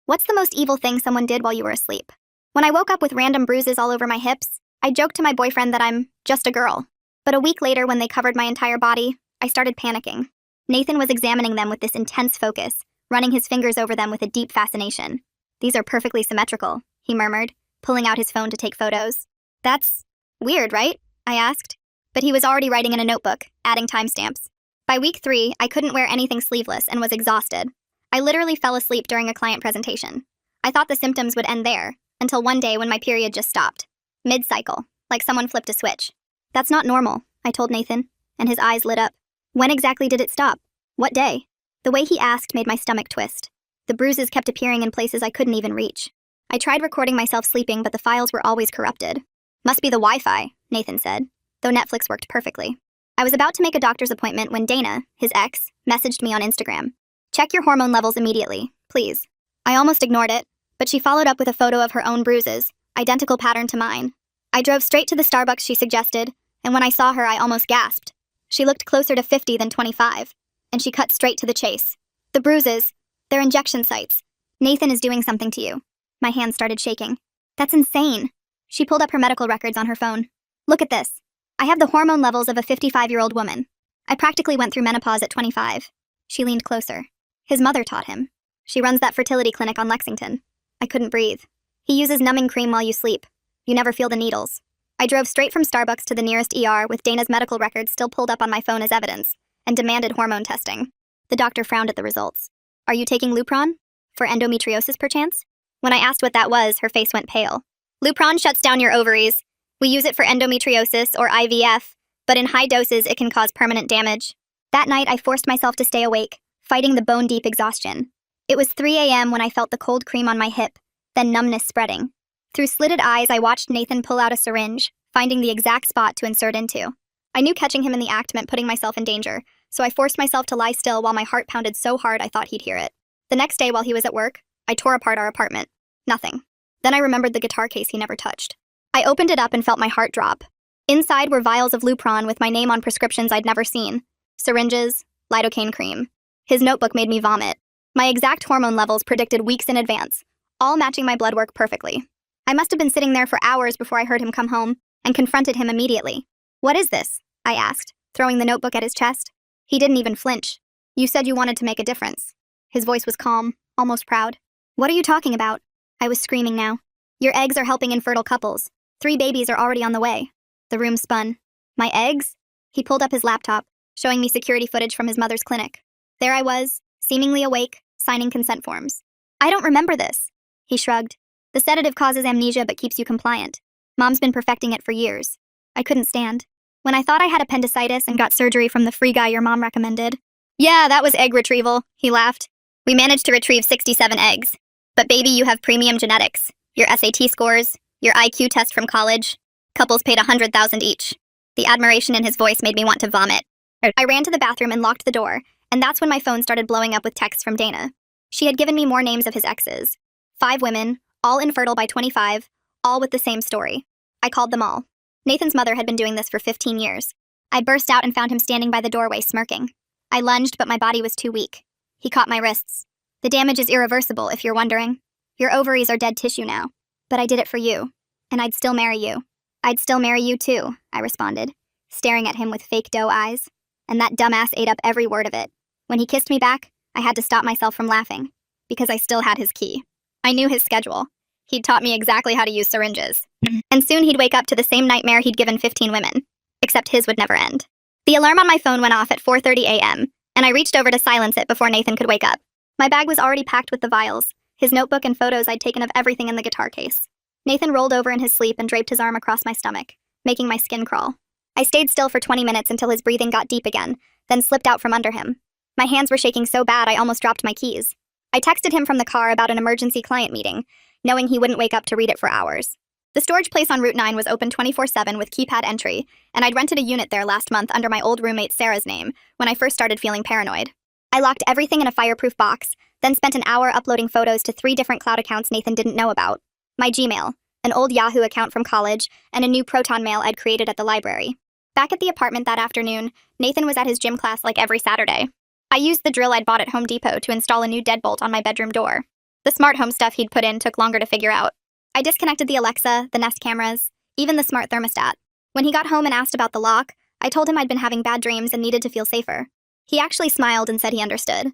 What's the most evil thing someone did while you were asleep? When I woke up with random bruises all over my hips, I joked to my boyfriend that I'm just a girl. But a week later, when they covered my entire body, I started panicking. Nathan was examining them with this intense focus, running his fingers over them with a deep fascination. "These are perfectly symmetrical," he murmured, pulling out his phone to take photos. "That's weird, right?" I asked. But he was already writing in a notebook, adding timestamps. By week 3, I couldn't wear anything sleeveless and was exhausted. I literally fell asleep during a client presentation. I thought the symptoms would end there, until one day when my period just stopped. Mid-cycle, like someone flipped a switch. "That's not normal," I told Nathan, and his eyes lit up. "When exactly did it stop? What day?" The way he asked made my stomach twist. The bruises kept appearing in places I couldn't even reach. I tried recording myself sleeping, but the files were always corrupted. "Must be the Wi-Fi," Nathan said, though Netflix worked perfectly. I was about to make a doctor's appointment when Dana, his ex, messaged me on Instagram. "Check your hormone levels immediately, please." I almost ignored it, but she followed up with a photo of her own bruises, identical pattern to mine. I drove straight to the Starbucks she suggested, and when I saw her, I almost gasped. She looked closer to 50 than 25, and she cut straight to the chase. "The bruises, they're injection sites. Nathan is doing something to you." My hands started shaking. "That's insane." She pulled up her medical records on her phone. "Look at this. I have the hormone levels of a 55-year-old woman. I practically went through menopause at 25. She leaned closer. "His mother taught him. She runs that fertility clinic on Lexington." I couldn't breathe. "He uses numbing cream while you sleep. You never feel the needles." I drove straight from Starbucks to the nearest ER with Dana's medical records still pulled up on my phone as evidence, and demanded hormone testing. The doctor frowned at the results. "Are you taking Lupron? For endometriosis, perchance?" When I asked what that was, her face went pale. "Lupron shuts down your ovaries. We use it for endometriosis or IVF, but in high doses it can cause permanent damage." That night I forced myself to stay awake, fighting the bone-deep exhaustion. It was 3 a.m. when I felt the cold cream on my hip, then numbness spreading. Through slitted eyes, I watched Nathan pull out a syringe, finding the exact spot to insert into. I knew catching him in the act meant putting myself in danger, so I forced myself to lie still while my heart pounded so hard I thought he'd hear it. The next day while he was at work, I tore apart our apartment. Nothing. Then I remembered the guitar case he never touched. I opened it up and felt my heart drop. Inside were vials of Lupron with my name on prescriptions I'd never seen. Syringes, lidocaine cream. His notebook made me vomit. My exact hormone levels predicted weeks in advance, all matching my blood work perfectly. I must have been sitting there for hours before I heard him come home, and confronted him immediately. "What is this?" I asked, throwing the notebook at his chest. He didn't even flinch. "You said you wanted to make a difference." His voice was calm, almost proud. "What are you talking about?" I was screaming now. "Your eggs are helping infertile couples. 3 babies are already on the way." The room spun. "My eggs?" He pulled up his laptop, showing me security footage from his mother's clinic. There I was, seemingly awake, signing consent forms. "I don't remember this." He shrugged. "The sedative causes amnesia but keeps you compliant. Mom's been perfecting it for years." I couldn't stand. "When I thought I had appendicitis and got surgery from the free guy your mom recommended." "Yeah, that was egg retrieval," he laughed. "We managed to retrieve 67 eggs. But baby, you have premium genetics. Your SAT scores, your IQ test from college. Couples paid $100,000 each." The admiration in his voice made me want to vomit. I ran to the bathroom and locked the door, and that's when my phone started blowing up with texts from Dana. She had given me more names of his exes. 5 women, all infertile by 25, all with the same story. I called them all. Nathan's mother had been doing this for 15 years. I burst out and found him standing by the doorway smirking. I lunged, but my body was too weak. He caught my wrists. "The damage is irreversible, if you're wondering. Your ovaries are dead tissue now. But I did it for you, and I'd still marry you." "I'd still marry you too," I responded, staring at him with fake doe eyes. And that dumbass ate up every word of it. When he kissed me back, I had to stop myself from laughing, because I still had his key. I knew his schedule. He'd taught me exactly how to use syringes. And soon he'd wake up to the same nightmare he'd given 15 women. Except his would never end. The alarm on my phone went off at 4:30 a.m., and I reached over to silence it before Nathan could wake up. My bag was already packed with the vials, his notebook and photos I'd taken of everything in the guitar case. Nathan rolled over in his sleep and draped his arm across my stomach, making my skin crawl. I stayed still for 20 minutes until his breathing got deep again, then slipped out from under him. My hands were shaking so bad I almost dropped my keys. I texted him from the car about an emergency client meeting, knowing he wouldn't wake up to read it for hours. The storage place on Route 9 was open 24/7 with keypad entry, and I'd rented a unit there last month under my old roommate Sarah's name when I first started feeling paranoid. I locked everything in a fireproof box, then spent an hour uploading photos to 3 different cloud accounts Nathan didn't know about. My Gmail, an old Yahoo account from college, and a new Proton Mail I'd created at the library. Back at the apartment that afternoon, Nathan was at his gym class like every Saturday. I used the drill I'd bought at Home Depot to install a new deadbolt on my bedroom door. The The smart home stuff he'd put in took longer to figure out. I disconnected the Alexa, the Nest cameras, even the smart thermostat. When he got home and asked about the lock, I told him I'd been having bad dreams and needed to feel safer. He actually smiled and said he understood.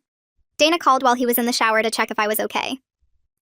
Dana called while he was in the shower to check if I was okay.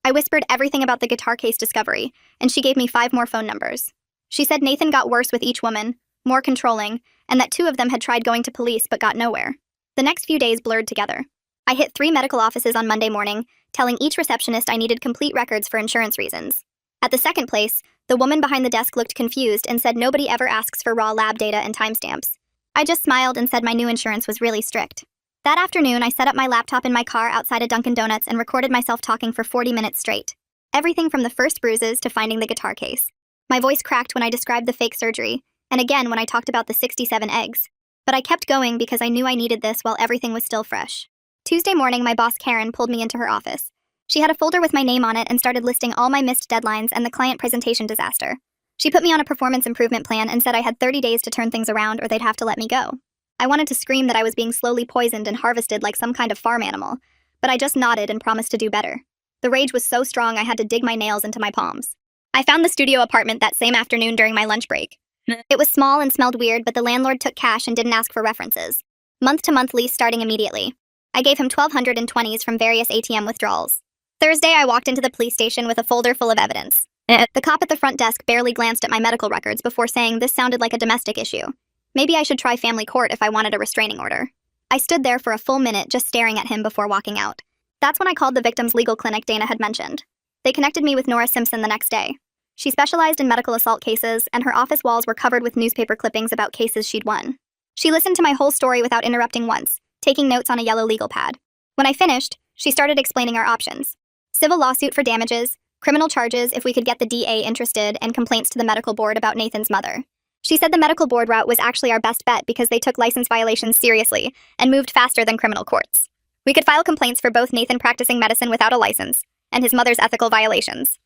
I whispered everything about the guitar case discovery, and she gave me 5 more phone numbers. She said Nathan got worse with each woman, more controlling, and that 2 of them had tried going to police but got nowhere. The next few days blurred together. I hit 3 medical offices on Monday morning, telling each receptionist I needed complete records for insurance reasons. At the second place, the woman behind the desk looked confused and said nobody ever asks for raw lab data and timestamps. I just smiled and said my new insurance was really strict. That afternoon, I set up my laptop in my car outside a Dunkin' Donuts and recorded myself talking for 40 minutes straight. Everything from the first bruises to finding the guitar case. My voice cracked when I described the fake surgery, and again when I talked about the 67 eggs. But I kept going because I knew I needed this while everything was still fresh. Tuesday morning, my boss Karen pulled me into her office. She had a folder with my name on it and started listing all my missed deadlines and the client presentation disaster. She put me on a performance improvement plan and said I had 30 days to turn things around or they'd have to let me go. I wanted to scream that I was being slowly poisoned and harvested like some kind of farm animal, but I just nodded and promised to do better. The rage was so strong I had to dig my nails into my palms. I found the studio apartment that same afternoon during my lunch break. It was small and smelled weird, but the landlord took cash and didn't ask for references. Month-to-month lease starting immediately. I gave him 1,220s from various ATM withdrawals. Thursday, I walked into the police station with a folder full of evidence. The cop at the front desk barely glanced at my medical records before saying this sounded like a domestic issue. Maybe I should try family court if I wanted a restraining order. I stood there for a full minute just staring at him before walking out. That's when I called the victim's legal clinic Dana had mentioned. They connected me with Nora Simpson the next day. She specialized in medical assault cases, and her office walls were covered with newspaper clippings about cases she'd won. She listened to my whole story without interrupting once, taking notes on a yellow legal pad. When I finished, she started explaining our options. Civil lawsuit for damages, criminal charges if we could get the DA interested, and complaints to the medical board about Nathan's mother. She said the medical board route was actually our best bet because they took license violations seriously and moved faster than criminal courts. We could file complaints for both Nathan practicing medicine without a license and his mother's ethical violations.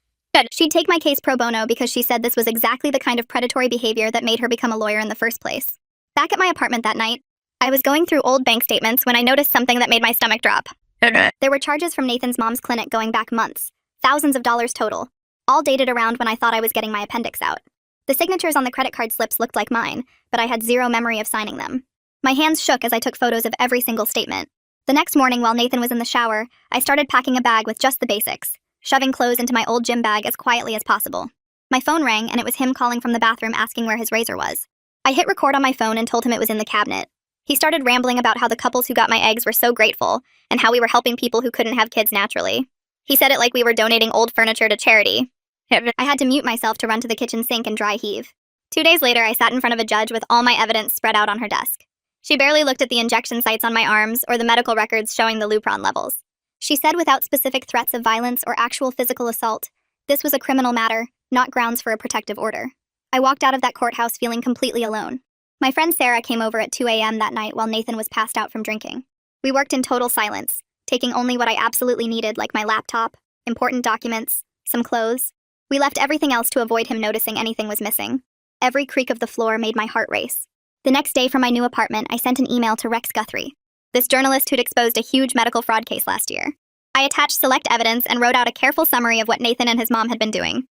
She'd take my case pro bono because she said this was exactly the kind of predatory behavior that made her become a lawyer in the first place. Back at my apartment that night, I was going through old bank statements when I noticed something that made my stomach drop. There were charges from Nathan's mom's clinic going back months, thousands of dollars total, all dated around when I thought I was getting my appendix out. The signatures on the credit card slips looked like mine, but I had zero memory of signing them. My hands shook as I took photos of every single statement. The next morning, while Nathan was in the shower, I started packing a bag with just the basics, shoving clothes into my old gym bag as quietly as possible. My phone rang, and it was him calling from the bathroom asking where his razor was. I hit record on my phone and told him it was in the cabinet. He started rambling about how the couples who got my eggs were so grateful, and how we were helping people who couldn't have kids naturally. He said it like we were donating old furniture to charity. I had to mute myself to run to the kitchen sink and dry heave. 2 days later, I sat in front of a judge with all my evidence spread out on her desk. She barely looked at the injection sites on my arms or the medical records showing the Lupron levels. She said without specific threats of violence or actual physical assault, this was a criminal matter, not grounds for a protective order. I walked out of that courthouse feeling completely alone. My friend Sarah came over at 2 a.m. that night while Nathan was passed out from drinking. We worked in total silence, taking only what I absolutely needed, like my laptop, important documents, some clothes. We left everything else to avoid him noticing anything was missing. Every creak of the floor made my heart race. The next day from my new apartment, I sent an email to Rex Guthrie, this journalist who'd exposed a huge medical fraud case last year. I attached select evidence and wrote out a careful summary of what Nathan and his mom had been doing.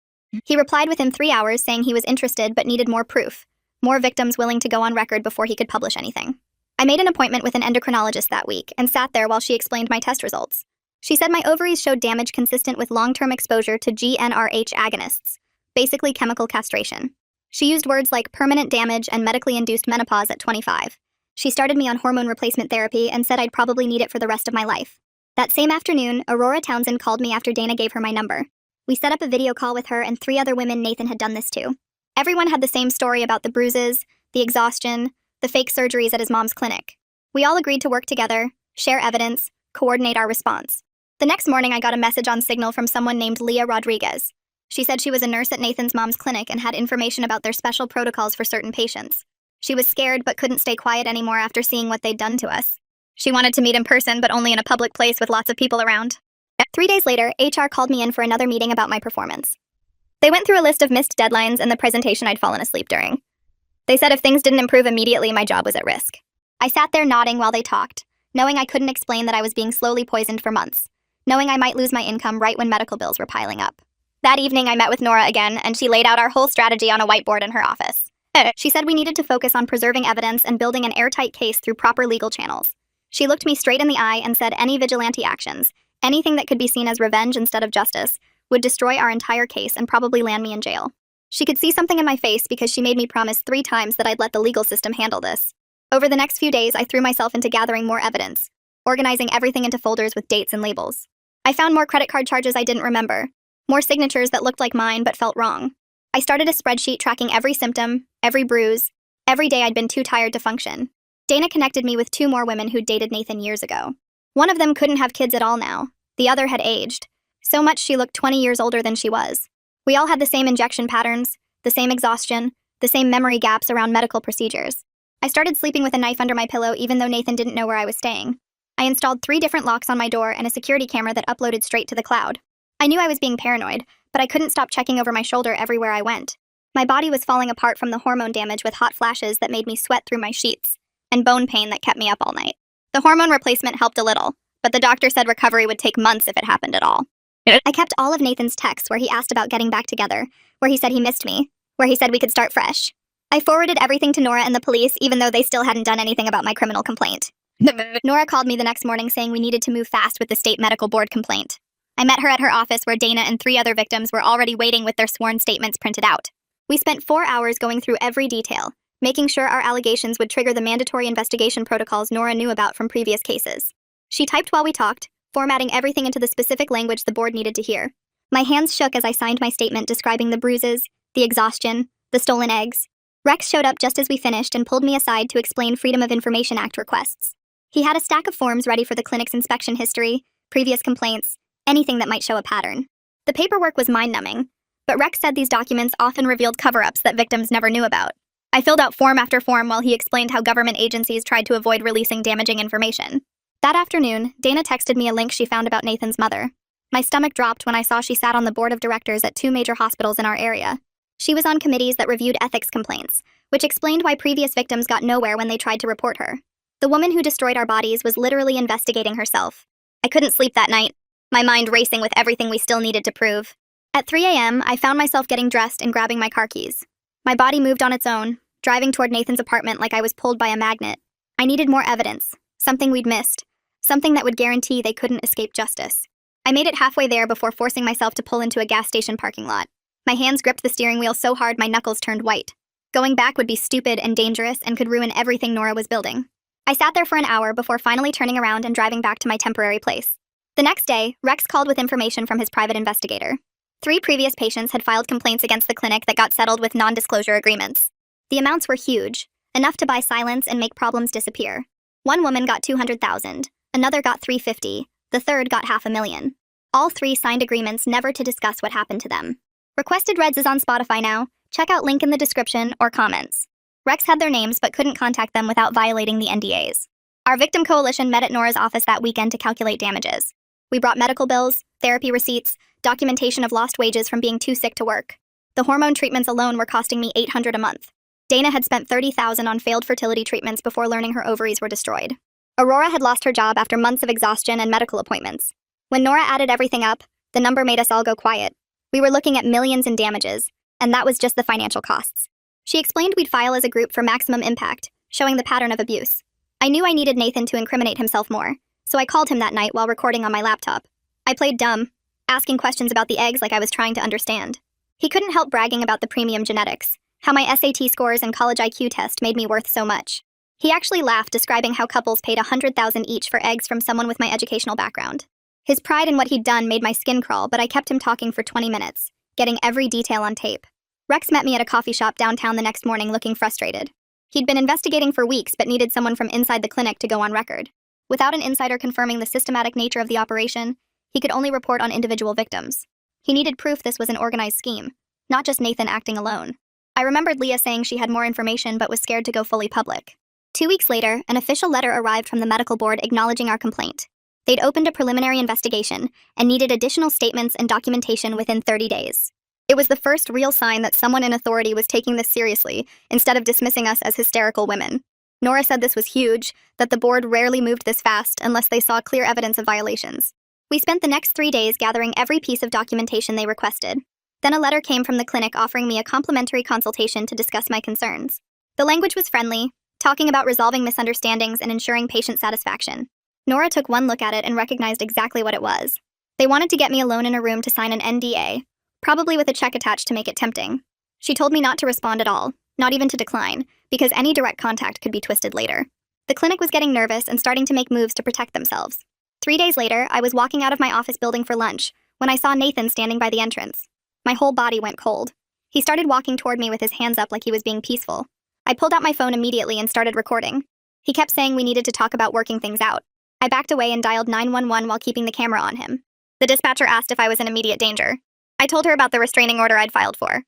He replied within 3 hours saying he was interested but needed more proof, more victims willing to go on record before he could publish anything. I made an appointment with an endocrinologist that week and sat there while she explained my test results. She said my ovaries showed damage consistent with long-term exposure to GnRH agonists, basically chemical castration. She used words like permanent damage and medically induced menopause at 25. She started me on hormone replacement therapy and said I'd probably need it for the rest of my life. That same afternoon, Aurora Townsend called me after Dana gave her my number. We set up a video call with her and 3 other women Nathan had done this to. Everyone had the same story about the bruises, the exhaustion, the fake surgeries at his mom's clinic. We all agreed to work together, share evidence, coordinate our response. The next morning, I got a message on Signal from someone named Leah Rodriguez. She said she was a nurse at Nathan's mom's clinic and had information about their special protocols for certain patients. She was scared but couldn't stay quiet anymore after seeing what they'd done to us. She wanted to meet in person, but only in a public place with lots of people around. 3 days later, HR called me in for another meeting about my performance. They went through a list of missed deadlines and the presentation I'd fallen asleep during. They said if things didn't improve immediately, my job was at risk. I sat there nodding while they talked, knowing I couldn't explain that I was being slowly poisoned for months. knowing I might lose my income right when medical bills were piling up. That evening, I met with Nora again, and she laid out our whole strategy on a whiteboard in her office. She said we needed to focus on preserving evidence and building an airtight case through proper legal channels. She looked me straight in the eye and said any vigilante actions, anything that could be seen as revenge instead of justice, would destroy our entire case and probably land me in jail. She could see something in my face because she made me promise 3 times that I'd let the legal system handle this. Over the next few days, I threw myself into gathering more evidence, organizing everything into folders with dates and labels. I found more credit card charges I didn't remember, more signatures that looked like mine but felt wrong. I started a spreadsheet tracking every symptom, every bruise, every day I'd been too tired to function. Dana connected me with 2 more women who'd dated Nathan years ago. One of them couldn't have kids at all now. The other had aged. So much she looked 20 years older than she was. We all had the same injection patterns, the same exhaustion, the same memory gaps around medical procedures. I started sleeping with a knife under my pillow even though Nathan didn't know where I was staying. I installed 3 different locks on my door and a security camera that uploaded straight to the cloud. I knew I was being paranoid, but I couldn't stop checking over my shoulder everywhere I went. My body was falling apart from the hormone damage with hot flashes that made me sweat through my sheets, and bone pain that kept me up all night. The hormone replacement helped a little, but the doctor said recovery would take months if it happened at all. I kept all of Nathan's texts where he asked about getting back together, where he said he missed me, where he said we could start fresh. I forwarded everything to Nora and the police even though they still hadn't done anything about my criminal complaint. Nora called me the next morning saying we needed to move fast with the state medical board complaint. I met her at her office where Dana and 3 other victims were already waiting with their sworn statements printed out. We spent 4 hours going through every detail, making sure our allegations would trigger the mandatory investigation protocols Nora knew about from previous cases. She typed while we talked, formatting everything into the specific language the board needed to hear. My hands shook as I signed my statement describing the bruises, the exhaustion, the stolen eggs. Rex showed up just as we finished and pulled me aside to explain Freedom of Information Act requests. He had a stack of forms ready for the clinic's inspection history, previous complaints, anything that might show a pattern. The paperwork was mind-numbing, but Rex said these documents often revealed cover-ups that victims never knew about. I filled out form after form while he explained how government agencies tried to avoid releasing damaging information. That afternoon, Dana texted me a link she found about Nathan's mother. My stomach dropped when I saw she sat on the board of directors at 2 major hospitals in our area. She was on committees that reviewed ethics complaints, which explained why previous victims got nowhere when they tried to report her. The woman who destroyed our bodies was literally investigating herself. I couldn't sleep that night, my mind racing with everything we still needed to prove. At 3 a.m., I found myself getting dressed and grabbing my car keys. My body moved on its own, driving toward Nathan's apartment like I was pulled by a magnet. I needed more evidence, something we'd missed, something that would guarantee they couldn't escape justice. I made it halfway there before forcing myself to pull into a gas station parking lot. My hands gripped the steering wheel so hard my knuckles turned white. Going back would be stupid and dangerous and could ruin everything Nora was building. I sat there for an hour before finally turning around and driving back to my temporary place. The next day, Rex called with information from his private investigator. 3 previous patients had filed complaints against the clinic that got settled with non-disclosure agreements. The amounts were huge, enough to buy silence and make problems disappear. One woman got $200,000, another got $350,000, the third got $500,000. All 3 signed agreements never to discuss what happened to them. Requested Reds is on Spotify now. Check out link in the description or comments. Rex had their names but couldn't contact them without violating the NDAs. Our victim coalition met at Nora's office that weekend to calculate damages. We brought medical bills, therapy receipts, documentation of lost wages from being too sick to work. The hormone treatments alone were costing me $800 a month. Dana had spent $30,000 on failed fertility treatments before learning her ovaries were destroyed. Aurora had lost her job after months of exhaustion and medical appointments. When Nora added everything up, the number made us all go quiet. We were looking at millions in damages, and that was just the financial costs. She explained we'd file as a group for maximum impact, showing the pattern of abuse. I knew I needed Nathan to incriminate himself more, so I called him that night while recording on my laptop. I played dumb, asking questions about the eggs like I was trying to understand. He couldn't help bragging about the premium genetics, how my SAT scores and college IQ test made me worth so much. He actually laughed, describing how couples paid $100,000 each for eggs from someone with my educational background. His pride in what he'd done made my skin crawl, but I kept him talking for 20 minutes, getting every detail on tape. Rex met me at a coffee shop downtown the next morning looking frustrated. He'd been investigating for weeks but needed someone from inside the clinic to go on record. Without an insider confirming the systematic nature of the operation, he could only report on individual victims. He needed proof this was an organized scheme, not just Nathan acting alone. I remembered Leah saying she had more information but was scared to go fully public. 2 weeks later, an official letter arrived from the medical board acknowledging our complaint. They'd opened a preliminary investigation and needed additional statements and documentation within 30 days. It was the first real sign that someone in authority was taking this seriously, instead of dismissing us as hysterical women. Nora said this was huge, that the board rarely moved this fast unless they saw clear evidence of violations. We spent the next 3 days gathering every piece of documentation they requested. Then a letter came from the clinic offering me a complimentary consultation to discuss my concerns. The language was friendly, talking about resolving misunderstandings and ensuring patient satisfaction. Nora took one look at it and recognized exactly what it was. They wanted to get me alone in a room to sign an NDA, probably with a check attached to make it tempting. She told me not to respond at all, not even to decline, because any direct contact could be twisted later. The clinic was getting nervous and starting to make moves to protect themselves. 3 days later, I was walking out of my office building for lunch when I saw Nathan standing by the entrance. My whole body went cold. He started walking toward me with his hands up like he was being peaceful. I pulled out my phone immediately and started recording. He kept saying we needed to talk about working things out. I backed away and dialed 911 while keeping the camera on him. The dispatcher asked if I was in immediate danger. I told her about the restraining order I'd filed for.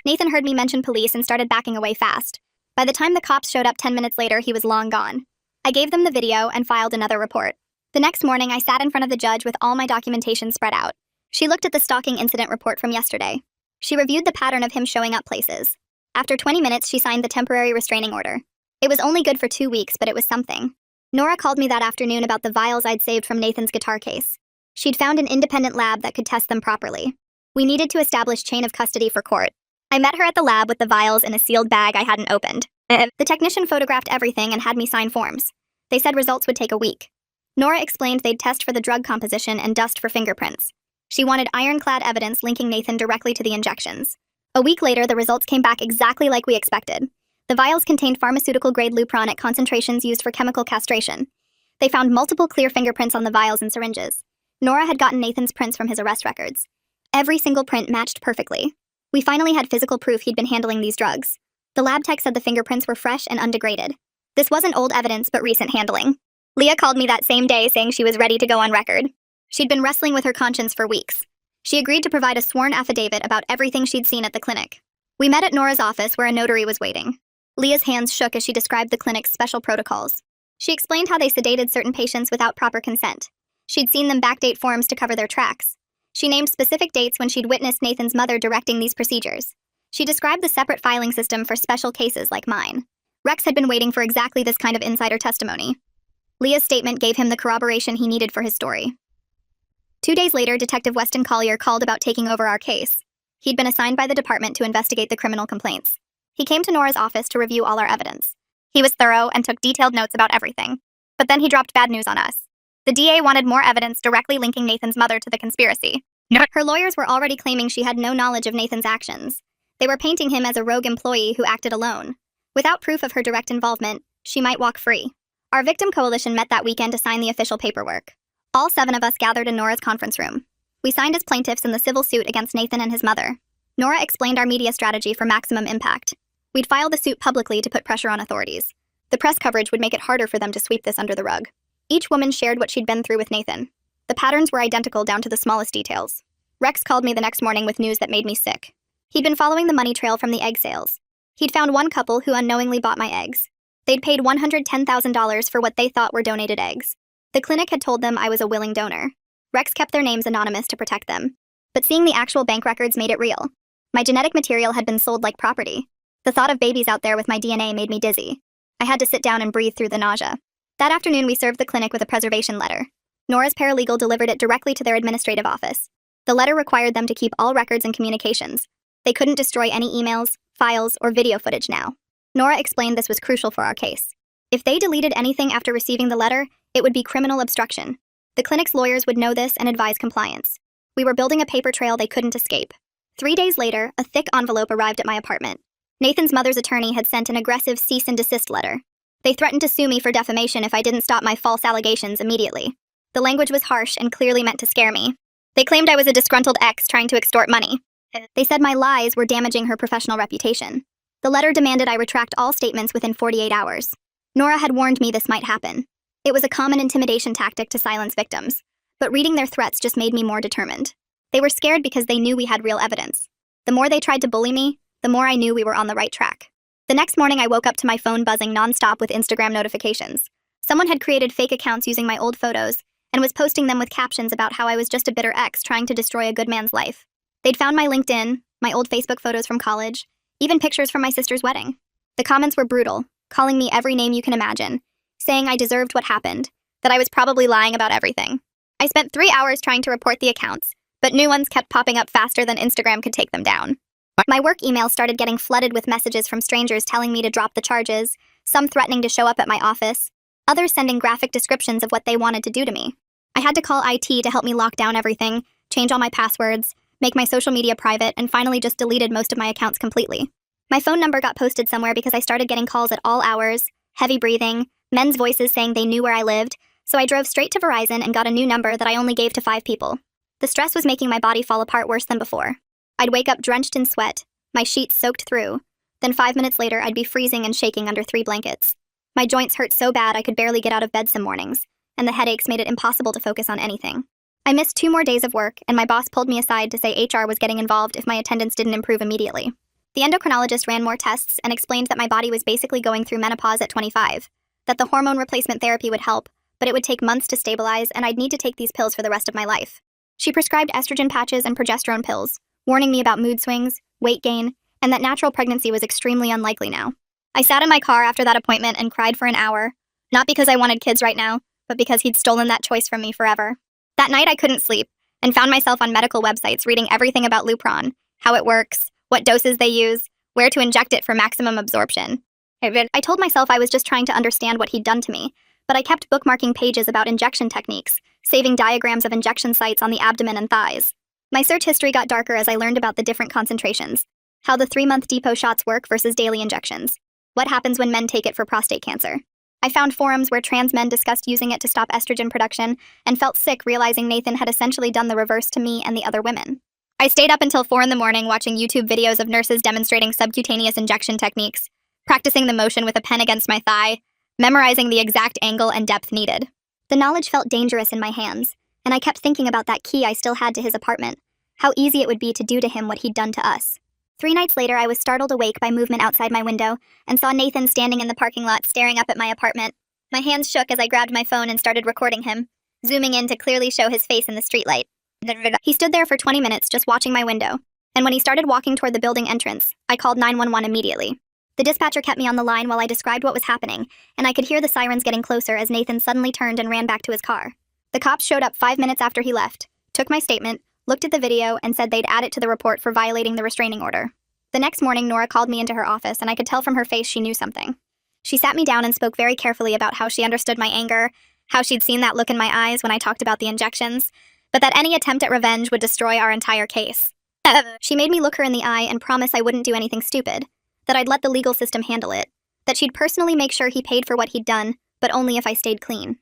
Nathan heard me mention police and started backing away fast. By the time the cops showed up 10 minutes later, he was long gone. I gave them the video and filed another report. The next morning, I sat in front of the judge with all my documentation spread out. She looked at the stalking incident report from yesterday. She reviewed the pattern of him showing up places. After 20 minutes, she signed the temporary restraining order. It was only good for 2 weeks, but it was something. Nora called me that afternoon about the vials I'd saved from Nathan's guitar case. She'd found an independent lab that could test them properly. We needed to establish chain of custody for court. I met her at the lab with the vials in a sealed bag I hadn't opened. The technician photographed everything and had me sign forms. They said results would take a week. Nora explained they'd test for the drug composition and dust for fingerprints. She wanted ironclad evidence linking Nathan directly to the injections. A week later, the results came back exactly like we expected. The vials contained pharmaceutical-grade Lupron at concentrations used for chemical castration. They found multiple clear fingerprints on the vials and syringes. Nora had gotten Nathan's prints from his arrest records. Every single print matched perfectly. We finally had physical proof he'd been handling these drugs. The lab tech said the fingerprints were fresh and undegraded. This wasn't old evidence, but recent handling. Leah called me that same day saying she was ready to go on record. She'd been wrestling with her conscience for weeks. She agreed to provide a sworn affidavit about everything she'd seen at the clinic. We met at Nora's office where a notary was waiting. Leah's hands shook as she described the clinic's special protocols. She explained how they sedated certain patients without proper consent. She'd seen them backdate forms to cover their tracks. She named specific dates when she'd witnessed Nathan's mother directing these procedures. She described the separate filing system for special cases like mine. Rex had been waiting for exactly this kind of insider testimony. Leah's statement gave him the corroboration he needed for his story. 2 days later, Detective Weston Collier called about taking over our case. He'd been assigned by the department to investigate the criminal complaints. He came to Nora's office to review all our evidence. He was thorough and took detailed notes about everything. But then he dropped bad news on us. The DA wanted more evidence directly linking Nathan's mother to the conspiracy. Her lawyers were already claiming she had no knowledge of Nathan's actions. They were painting him as a rogue employee who acted alone. Without proof of her direct involvement, she might walk free. Our victim coalition met that weekend to sign the official paperwork. All 7 of us gathered in Nora's conference room. We signed as plaintiffs in the civil suit against Nathan and his mother. Nora explained our media strategy for maximum impact. We'd file the suit publicly to put pressure on authorities. The press coverage would make it harder for them to sweep this under the rug. Each woman shared what she'd been through with Nathan. The patterns were identical down to the smallest details. Rex called me the next morning with news that made me sick. He'd been following the money trail from the egg sales. He'd found one couple who unknowingly bought my eggs. They'd paid $110,000 for what they thought were donated eggs. The clinic had told them I was a willing donor. Rex kept their names anonymous to protect them. But seeing the actual bank records made it real. My genetic material had been sold like property. The thought of babies out there with my DNA made me dizzy. I had to sit down and breathe through the nausea. That afternoon, we served the clinic with a preservation letter. Nora's paralegal delivered it directly to their administrative office. The letter required them to keep all records and communications. They couldn't destroy any emails, files, or video footage now. Nora explained this was crucial for our case. If they deleted anything after receiving the letter, it would be criminal obstruction. The clinic's lawyers would know this and advise compliance. We were building a paper trail they couldn't escape. 3 days later, a thick envelope arrived at my apartment. Nathan's mother's attorney had sent an aggressive cease and desist letter. They threatened to sue me for defamation if I didn't stop my false allegations immediately. The language was harsh and clearly meant to scare me. They claimed I was a disgruntled ex trying to extort money. They said my lies were damaging her professional reputation. The letter demanded I retract all statements within 48 hours. Nora had warned me this might happen. It was a common intimidation tactic to silence victims, but reading their threats just made me more determined. They were scared because they knew we had real evidence. The more they tried to bully me, the more I knew we were on the right track. The next morning, I woke up to my phone buzzing nonstop with Instagram notifications. Someone had created fake accounts using my old photos and was posting them with captions about how I was just a bitter ex trying to destroy a good man's life. They'd found my LinkedIn, my old Facebook photos from college, even pictures from my sister's wedding. The comments were brutal, calling me every name you can imagine, saying I deserved what happened, that I was probably lying about everything. I spent 3 hours trying to report the accounts, but new ones kept popping up faster than Instagram could take them down. My work email started getting flooded with messages from strangers telling me to drop the charges, some threatening to show up at my office, others sending graphic descriptions of what they wanted to do to me. I had to call IT to help me lock down everything, change all my passwords, make my social media private, and finally just deleted most of my accounts completely. My phone number got posted somewhere because I started getting calls at all hours, heavy breathing, men's voices saying they knew where I lived, so I drove straight to Verizon and got a new number that I only gave to 5 people. The stress was making my body fall apart worse than before. I'd wake up drenched in sweat, my sheets soaked through. Then 5 minutes later, I'd be freezing and shaking under 3 blankets. My joints hurt so bad I could barely get out of bed some mornings, and the headaches made it impossible to focus on anything. I missed 2 more days of work, and my boss pulled me aside to say HR was getting involved if my attendance didn't improve immediately. The endocrinologist ran more tests and explained that my body was basically going through menopause at 25, that the hormone replacement therapy would help, but it would take months to stabilize and I'd need to take these pills for the rest of my life. She prescribed estrogen patches and progesterone pills, warning me about mood swings, weight gain, and that natural pregnancy was extremely unlikely now. I sat in my car after that appointment and cried for an hour, not because I wanted kids right now, but because he'd stolen that choice from me forever. That night I couldn't sleep, and found myself on medical websites reading everything about Lupron, how it works, what doses they use, where to inject it for maximum absorption. I told myself I was just trying to understand what he'd done to me, but I kept bookmarking pages about injection techniques, saving diagrams of injection sites on the abdomen and thighs. My search history got darker as I learned about the different concentrations, how the 3-month depot shots work versus daily injections, what happens when men take it for prostate cancer. I found forums where trans men discussed using it to stop estrogen production and felt sick realizing Nathan had essentially done the reverse to me and the other women. I stayed up until 4 a.m. watching YouTube videos of nurses demonstrating subcutaneous injection techniques, practicing the motion with a pen against my thigh, memorizing the exact angle and depth needed. The knowledge felt dangerous in my hands, and I kept thinking about that key I still had to his apartment, how easy it would be to do to him what he'd done to us. 3 nights later, I was startled awake by movement outside my window and saw Nathan standing in the parking lot staring up at my apartment. My hands shook as I grabbed my phone and started recording him, zooming in to clearly show his face in the streetlight. He stood there for 20 minutes just watching my window, and when he started walking toward the building entrance, I called 911 immediately. The dispatcher kept me on the line while I described what was happening, and I could hear the sirens getting closer as Nathan suddenly turned and ran back to his car. The cops showed up 5 minutes after he left, took my statement, looked at the video, and said they'd add it to the report for violating the restraining order. The next morning, Nora called me into her office, and I could tell from her face she knew something. She sat me down and spoke very carefully about how she understood my anger, how she'd seen that look in my eyes when I talked about the injections, but that any attempt at revenge would destroy our entire case. She made me look her in the eye and promise I wouldn't do anything stupid, that I'd let the legal system handle it, that she'd personally make sure he paid for what he'd done, but only if I stayed clean.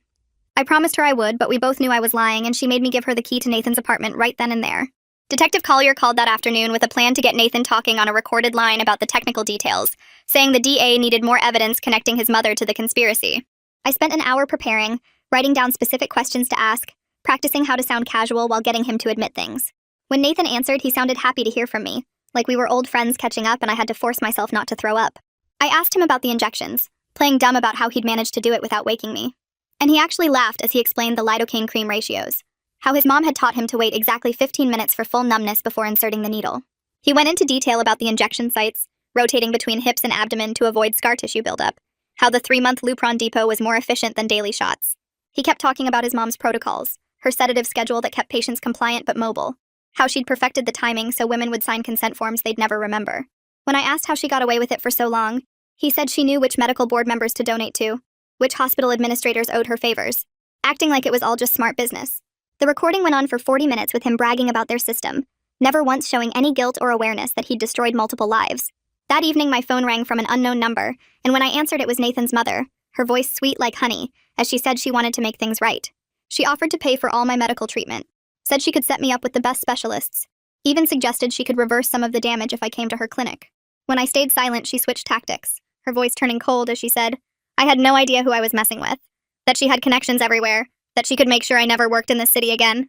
I promised her I would, but we both knew I was lying, and she made me give her the key to Nathan's apartment right then and there. Detective Collier called that afternoon with a plan to get Nathan talking on a recorded line about the technical details, saying the DA needed more evidence connecting his mother to the conspiracy. I spent an hour preparing, writing down specific questions to ask, practicing how to sound casual while getting him to admit things. When Nathan answered, he sounded happy to hear from me, like we were old friends catching up and I had to force myself not to throw up. I asked him about the injections, playing dumb about how he'd managed to do it without waking me. And he actually laughed as he explained the lidocaine cream ratios, how his mom had taught him to wait exactly 15 minutes for full numbness before inserting the needle. He went into detail about the injection sites, rotating between hips and abdomen to avoid scar tissue buildup, how the 3-month Lupron depot was more efficient than daily shots. He kept talking about his mom's protocols, her sedative schedule that kept patients compliant but mobile, how she'd perfected the timing so women would sign consent forms they'd never remember. When I asked how she got away with it for so long, he said she knew which medical board members to donate to, which hospital administrators owed her favors, acting like it was all just smart business. The recording went on for 40 minutes with him bragging about their system, never once showing any guilt or awareness that he'd destroyed multiple lives. That evening my phone rang from an unknown number, and when I answered it was Nathan's mother, her voice sweet like honey, as she said she wanted to make things right. She offered to pay for all my medical treatment, said she could set me up with the best specialists, even suggested she could reverse some of the damage if I came to her clinic. When I stayed silent, she switched tactics, her voice turning cold as she said, I had no idea who I was messing with, that she had connections everywhere, that she could make sure I never worked in this city again.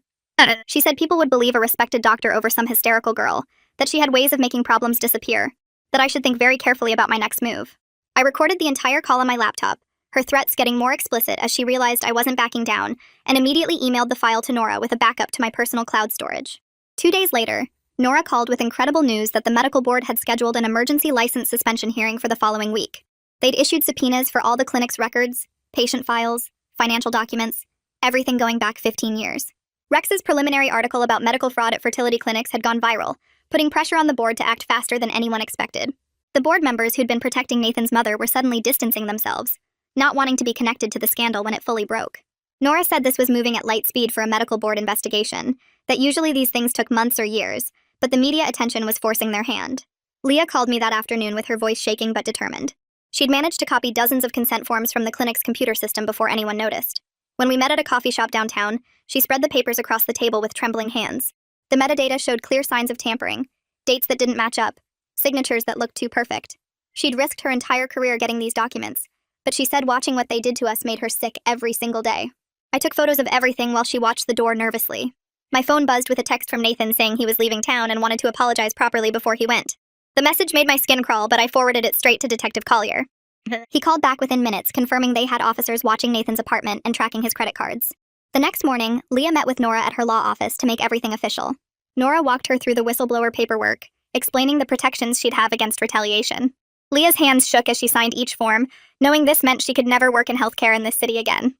She said people would believe a respected doctor over some hysterical girl, that she had ways of making problems disappear, that I should think very carefully about my next move. I recorded the entire call on my laptop, her threats getting more explicit as she realized I wasn't backing down, and immediately emailed the file to Nora with a backup to my personal cloud storage. 2 days later, Nora called with incredible news that the medical board had scheduled an emergency license suspension hearing for the following week. They'd issued subpoenas for all the clinic's records, patient files, financial documents, everything going back 15 years. Rex's preliminary article about medical fraud at fertility clinics had gone viral, putting pressure on the board to act faster than anyone expected. The board members who'd been protecting Nathan's mother were suddenly distancing themselves, not wanting to be connected to the scandal when it fully broke. Nora said this was moving at light speed for a medical board investigation, that usually these things took months or years, but the media attention was forcing their hand. Leah called me that afternoon with her voice shaking but determined. She'd managed to copy dozens of consent forms from the clinic's computer system before anyone noticed. When we met at a coffee shop downtown, she spread the papers across the table with trembling hands. The metadata showed clear signs of tampering, dates that didn't match up, signatures that looked too perfect. She'd risked her entire career getting these documents, but she said watching what they did to us made her sick every single day. I took photos of everything while she watched the door nervously. My phone buzzed with a text from Nathan saying he was leaving town and wanted to apologize properly before he went. The message made my skin crawl, but I forwarded it straight to Detective Collier. He called back within minutes, confirming they had officers watching Nathan's apartment and tracking his credit cards. The next morning, Leah met with Nora at her law office to make everything official. Nora walked her through the whistleblower paperwork, explaining the protections she'd have against retaliation. Leah's hands shook as she signed each form, knowing this meant she could never work in healthcare in this city again.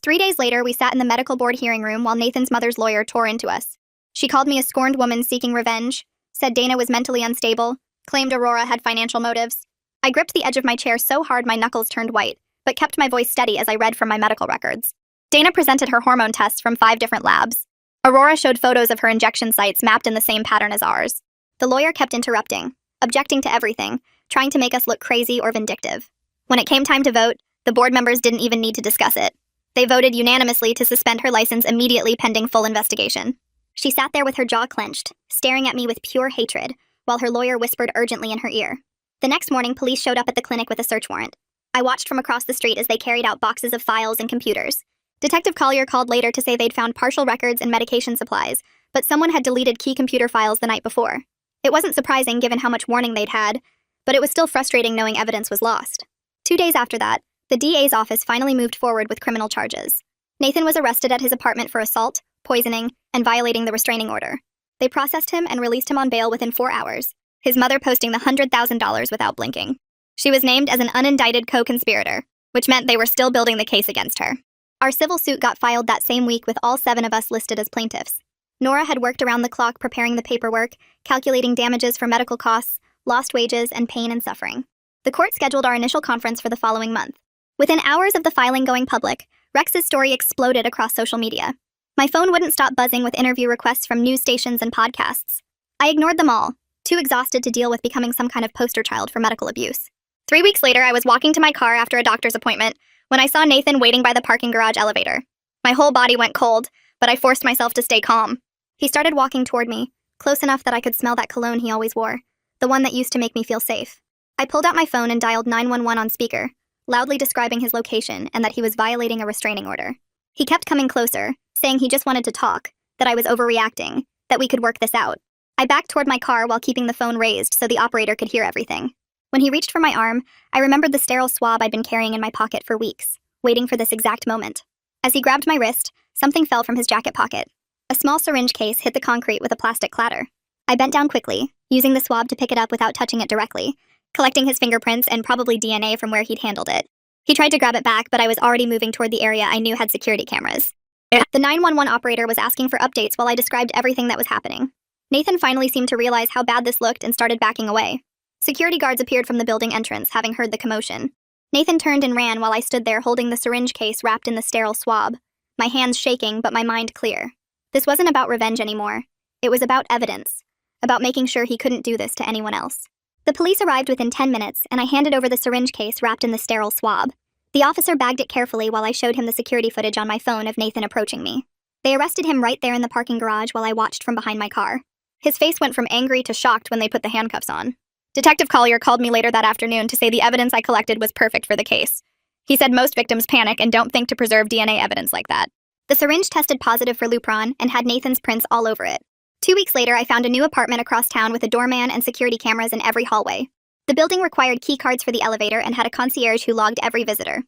3 days later, we sat in the medical board hearing room while Nathan's mother's lawyer tore into us. She called me a scorned woman seeking revenge, said Dana was mentally unstable, claimed Aurora had financial motives. I gripped the edge of my chair so hard my knuckles turned white, but kept my voice steady as I read from my medical records. Dana presented her hormone tests from 5 different labs. Aurora showed photos of her injection sites mapped in the same pattern as ours. The lawyer kept interrupting, objecting to everything, trying to make us look crazy or vindictive. When it came time to vote, the board members didn't even need to discuss it. They voted unanimously to suspend her license immediately pending full investigation. She sat there with her jaw clenched, staring at me with pure hatred, while her lawyer whispered urgently in her ear. The next morning, police showed up at the clinic with a search warrant. I watched from across the street as they carried out boxes of files and computers. Detective Collier called later to say they'd found partial records and medication supplies, but someone had deleted key computer files the night before. It wasn't surprising given how much warning they'd had, but it was still frustrating knowing evidence was lost. 2 days after that, the DA's office finally moved forward with criminal charges. Nathan was arrested at his apartment for assault, poisoning, and violating the restraining order. They processed him and released him on bail within 4 hours, his mother posting the $100,000 without blinking. She was named as an unindicted co-conspirator, which meant they were still building the case against her. Our civil suit got filed that same week with all 7 of us listed as plaintiffs. Nora had worked around the clock preparing the paperwork, calculating damages for medical costs, lost wages, and pain and suffering. The court scheduled our initial conference for the following month. Within hours of the filing going public, Rex's story exploded across social media. My phone wouldn't stop buzzing with interview requests from news stations and podcasts. I ignored them all, too exhausted to deal with becoming some kind of poster child for medical abuse. 3 weeks later, I was walking to my car after a doctor's appointment when I saw Nathan waiting by the parking garage elevator. My whole body went cold, but I forced myself to stay calm. He started walking toward me, close enough that I could smell that cologne he always wore, the one that used to make me feel safe. I pulled out my phone and dialed 911 on speaker, loudly describing his location and that he was violating a restraining order. He kept coming closer, saying he just wanted to talk, that I was overreacting, that we could work this out. I backed toward my car while keeping the phone raised so the operator could hear everything. When he reached for my arm, I remembered the sterile swab I'd been carrying in my pocket for weeks, waiting for this exact moment. As he grabbed my wrist, something fell from his jacket pocket. A small syringe case hit the concrete with a plastic clatter. I bent down quickly, using the swab to pick it up without touching it directly, collecting his fingerprints and probably DNA from where he'd handled it. He tried to grab it back, but I was already moving toward the area I knew had security cameras. The 911 operator was asking for updates while I described everything that was happening. Nathan finally seemed to realize how bad this looked and started backing away. Security guards appeared from the building entrance, having heard the commotion. Nathan turned and ran while I stood there holding the syringe case wrapped in the sterile swab, my hands shaking but my mind clear. This wasn't about revenge anymore. It was about evidence, about making sure he couldn't do this to anyone else. The police arrived within 10 minutes, and I handed over the syringe case wrapped in the sterile swab. The officer bagged it carefully while I showed him the security footage on my phone of Nathan approaching me. They arrested him right there in the parking garage while I watched from behind my car. His face went from angry to shocked when they put the handcuffs on. Detective Collier called me later that afternoon to say the evidence I collected was perfect for the case. He said most victims panic and don't think to preserve DNA evidence like that. The syringe tested positive for Lupron and had Nathan's prints all over it. 2 weeks later, I found a new apartment across town with a doorman and security cameras in every hallway. The building required key cards for the elevator and had a concierge who logged every visitor.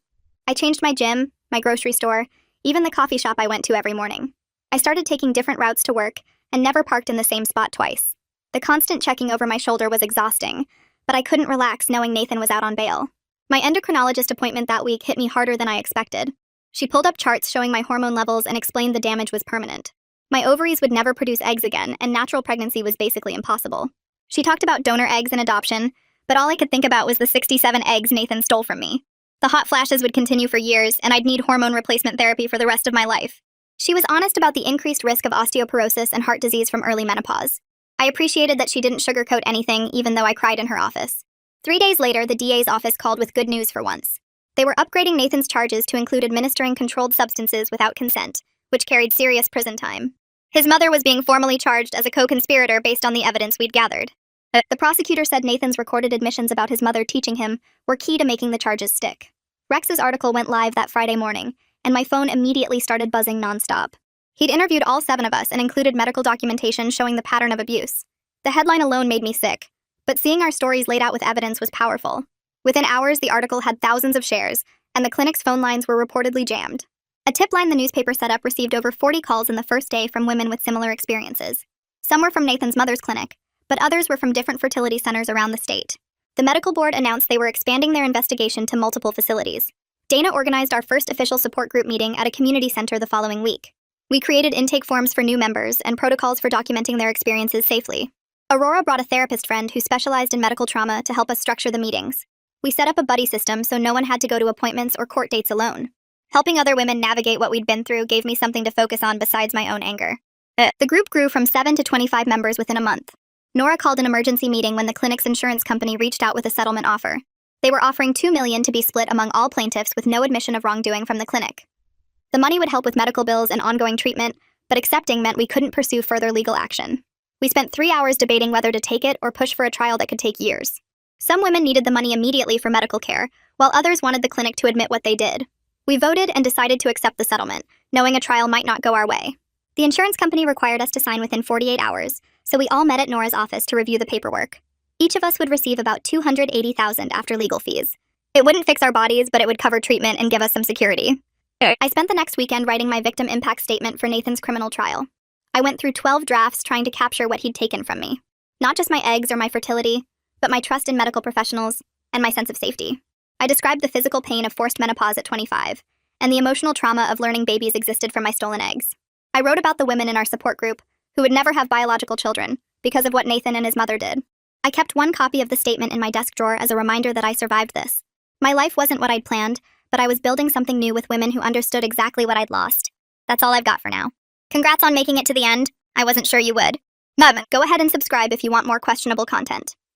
I changed my gym, my grocery store, even the coffee shop I went to every morning. I started taking different routes to work and never parked in the same spot twice. The constant checking over my shoulder was exhausting, but I couldn't relax knowing Nathan was out on bail. My endocrinologist appointment that week hit me harder than I expected. She pulled up charts showing my hormone levels and explained the damage was permanent. My ovaries would never produce eggs again, and natural pregnancy was basically impossible. She talked about donor eggs and adoption, but all I could think about was the 67 eggs Nathan stole from me. The hot flashes would continue for years, and I'd need hormone replacement therapy for the rest of my life. She was honest about the increased risk of osteoporosis and heart disease from early menopause. I appreciated that she didn't sugarcoat anything, even though I cried in her office. 3 days later, the DA's office called with good news for once. They were upgrading Nathan's charges to include administering controlled substances without consent, which carried serious prison time. His mother was being formally charged as a co-conspirator based on the evidence we'd gathered. The prosecutor said Nathan's recorded admissions about his mother teaching him were key to making the charges stick. Rex's article went live that Friday morning, and my phone immediately started buzzing nonstop. He'd interviewed all 7 of us and included medical documentation showing the pattern of abuse. The headline alone made me sick, but seeing our stories laid out with evidence was powerful. Within hours, the article had thousands of shares, and the clinic's phone lines were reportedly jammed. A tip line the newspaper set up received over 40 calls in the first day from women with similar experiences. Some were from Nathan's mother's clinic, but others were from different fertility centers around the state. The medical board announced they were expanding their investigation to multiple facilities. Dana organized our first official support group meeting at a community center the following week. We created intake forms for new members and protocols for documenting their experiences safely. Aurora brought a therapist friend who specialized in medical trauma to help us structure the meetings. We set up a buddy system so no one had to go to appointments or court dates alone. Helping other women navigate what we'd been through gave me something to focus on besides my own anger. The group grew from 7 to 25 members within a month. Nora called an emergency meeting when the clinic's insurance company reached out with a settlement offer. They were offering $2 million to be split among all plaintiffs with no admission of wrongdoing from the clinic. The money would help with medical bills and ongoing treatment, but accepting meant we couldn't pursue further legal action. We spent 3 hours debating whether to take it or push for a trial that could take years. Some women needed the money immediately for medical care, while others wanted the clinic to admit what they did. We voted and decided to accept the settlement, knowing a trial might not go our way. The insurance company required us to sign within 48 hours, so we all met at Nora's office to review the paperwork. Each of us would receive about $280,000 after legal fees. It wouldn't fix our bodies, but it would cover treatment and give us some security. I spent the next weekend writing my victim impact statement for Nathan's criminal trial. I went through 12 drafts trying to capture what he'd taken from me. Not just my eggs or my fertility, but my trust in medical professionals and my sense of safety. I described the physical pain of forced menopause at 25, and the emotional trauma of learning babies existed from my stolen eggs. I wrote about the women in our support group who would never have biological children because of what Nathan and his mother did. I kept one copy of the statement in my desk drawer as a reminder that I survived this. My life wasn't what I'd planned, but I was building something new with women who understood exactly what I'd lost. That's all I've got for now. Congrats on making it to the end. I wasn't sure you would. Go ahead and subscribe if you want more questionable content.